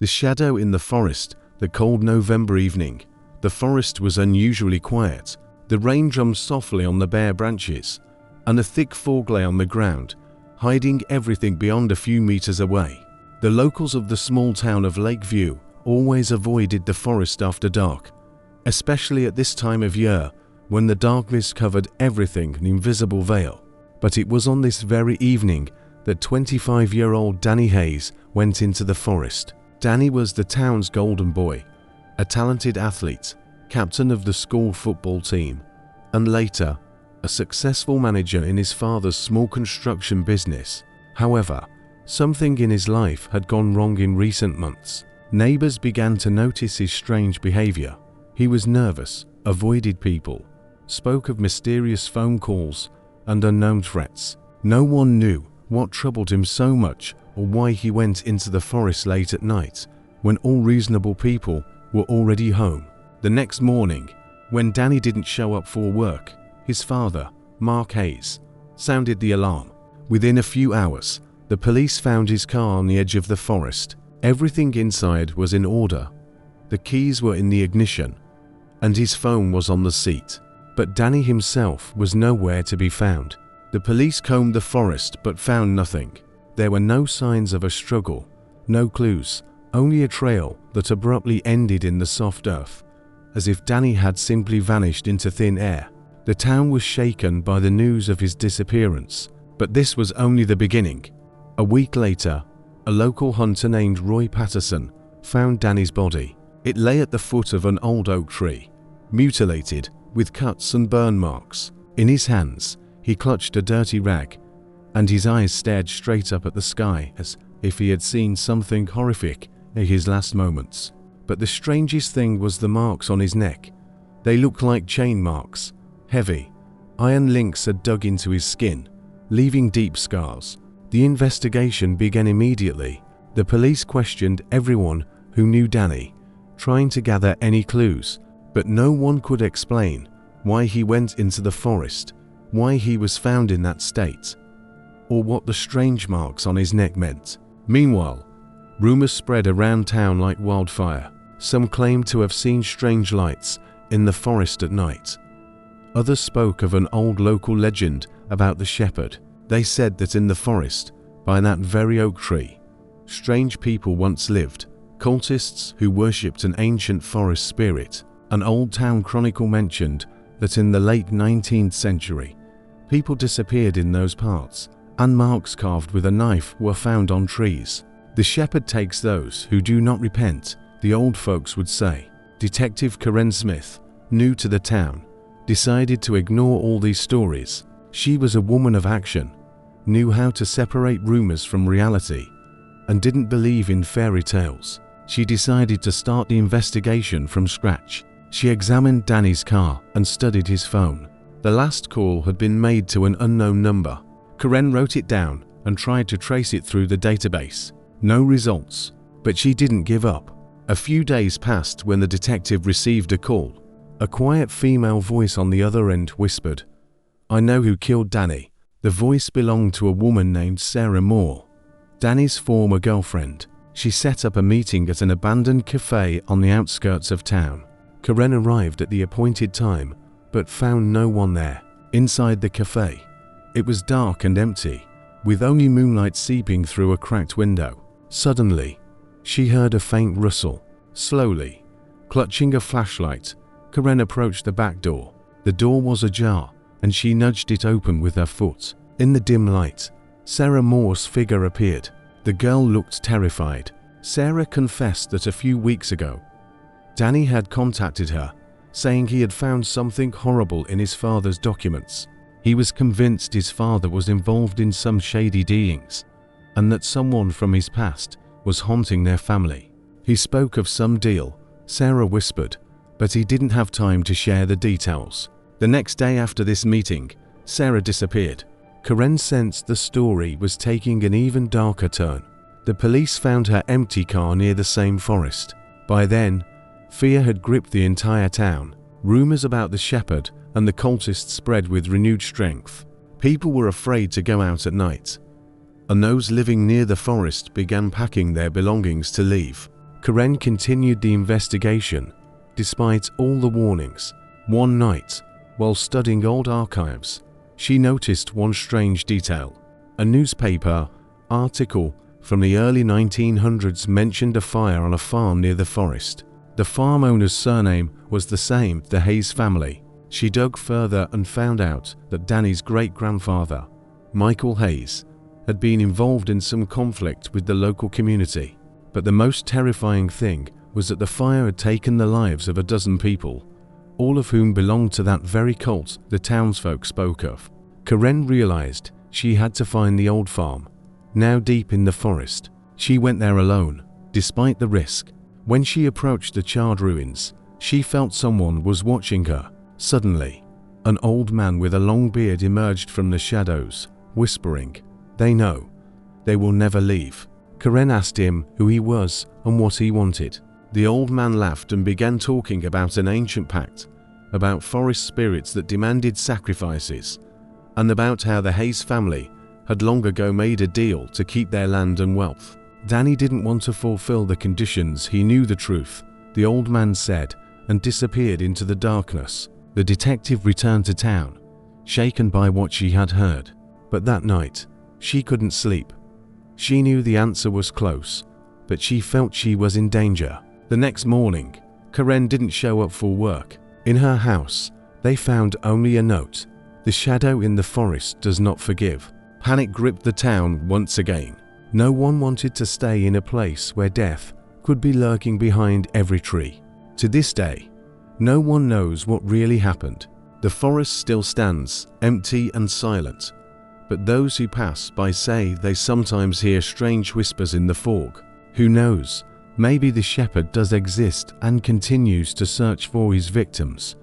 The shadow in the forest, the cold November evening. The forest was unusually quiet. The rain drummed softly on the bare branches, and a thick fog lay on the ground, hiding everything beyond a few meters away. The locals of the small town of Lakeview always avoided the forest after dark, especially at this time of year when the darkness covered everything, an invisible veil. But it was on this very evening that 25-year-old Danny Hayes went into the forest. Danny was the town's golden boy, a talented athlete, captain of the school football team, and later, a successful manager in his father's small construction business. However, something in his life had gone wrong in recent months. Neighbors began to notice his strange behavior. He was nervous, avoided people, spoke of mysterious phone calls and unknown threats. No one knew what troubled him so much or why he went into the forest late at night when all reasonable people were already home. The next morning, when Danny didn't show up for work, his father, Mark Hayes, sounded the alarm. Within a few hours, the police found his car on the edge of the forest. Everything inside was in order. The keys were in the ignition, and his phone was on the seat. But Danny himself was nowhere to be found. The police combed the forest but found nothing. There were no signs of a struggle, no clues, only a trail that abruptly ended in the soft earth, as if Danny had simply vanished into thin air. The town was shaken by the news of his disappearance, but this was only the beginning. A week later, a local hunter named Roy Patterson found Danny's body. It lay at the foot of an old oak tree, mutilated, with cuts and burn marks. In his hands, he clutched a dirty rag, and his eyes stared straight up at the sky as if he had seen something horrific in his last moments. But the strangest thing was the marks on his neck. They looked like chain marks, heavy. Iron links had dug into his skin, leaving deep scars. The investigation began immediately. The police questioned everyone who knew Danny, trying to gather any clues, but no one could explain why he went into the forest, why he was found in that state, or what the strange marks on his neck meant. Meanwhile, rumors spread around town like wildfire. Some claimed to have seen strange lights in the forest at night. Others spoke of an old local legend about the shepherd. They said that in the forest, by that very oak tree, strange people once lived, cultists who worshipped an ancient forest spirit. An old town chronicle mentioned that in the late 19th century, people disappeared in those parts, and marks carved with a knife were found on trees. The shepherd takes those who do not repent, the old folks would say. Detective Karen Smith, new to the town, decided to ignore all these stories. She was a woman of action, knew how to separate rumors from reality, and didn't believe in fairy tales. She decided to start the investigation from scratch. She examined Danny's car and studied his phone. The last call had been made to an unknown number. Karen wrote it down and tried to trace it through the database. No results, but she didn't give up. A few days passed when the detective received a call. A quiet female voice on the other end whispered, "I know who killed Danny." The voice belonged to a woman named Sarah Moore, Danny's former girlfriend. She set up a meeting at an abandoned cafe on the outskirts of town. Karen arrived at the appointed time, but found no one there. Inside the cafe, it was dark and empty, with only moonlight seeping through a cracked window. Suddenly, she heard a faint rustle. Slowly, clutching a flashlight, Karen approached the back door. The door was ajar, and she nudged it open with her foot. In the dim light, Sarah Moore's figure appeared. The girl looked terrified. Sarah confessed that a few weeks ago, Danny had contacted her, saying he had found something horrible in his father's documents. He was convinced his father was involved in some shady dealings, and that someone from his past was haunting their family. He spoke of some deal, Sarah whispered, but he didn't have time to share the details. The next day after this meeting, Sarah disappeared. Karen sensed the story was taking an even darker turn. The police found her empty car near the same forest. By then, fear had gripped the entire town. Rumors about the shepherd and the cultists spread with renewed strength. People were afraid to go out at night, and those living near the forest began packing their belongings to leave. Karen continued the investigation, despite all the warnings. One night, while studying old archives, she noticed one strange detail. A newspaper article from the early 1900s mentioned a fire on a farm near the forest. The farm owner's surname was the same, the Hayes family. She dug further and found out that Danny's great-grandfather, Michael Hayes, had been involved in some conflict with the local community. But the most terrifying thing was that the fire had taken the lives of a dozen people, all of whom belonged to that very cult the townsfolk spoke of. Karen realized she had to find the old farm, now deep in the forest. She went there alone, despite the risk. When she approached the charred ruins, she felt someone was watching her. Suddenly, an old man with a long beard emerged from the shadows, whispering, "They know. They will never leave." Karen asked him who he was and what he wanted. The old man laughed and began talking about an ancient pact, about forest spirits that demanded sacrifices, and about how the Hayes family had long ago made a deal to keep their land and wealth. Danny didn't want to fulfill the conditions. He knew the truth, the old man said, and disappeared into the darkness. The detective returned to town, shaken by what she had heard. But that night, she couldn't sleep. She knew the answer was close, but she felt she was in danger. The next morning, Karen didn't show up for work. In her house, they found only a note: "The shadow in the forest does not forgive." Panic gripped the town once again. No one wanted to stay in a place where death could be lurking behind every tree. To this day, no one knows what really happened. The forest still stands, empty and silent, but those who pass by say they sometimes hear strange whispers in the fog. Who knows, maybe the shepherd does exist and continues to search for his victims.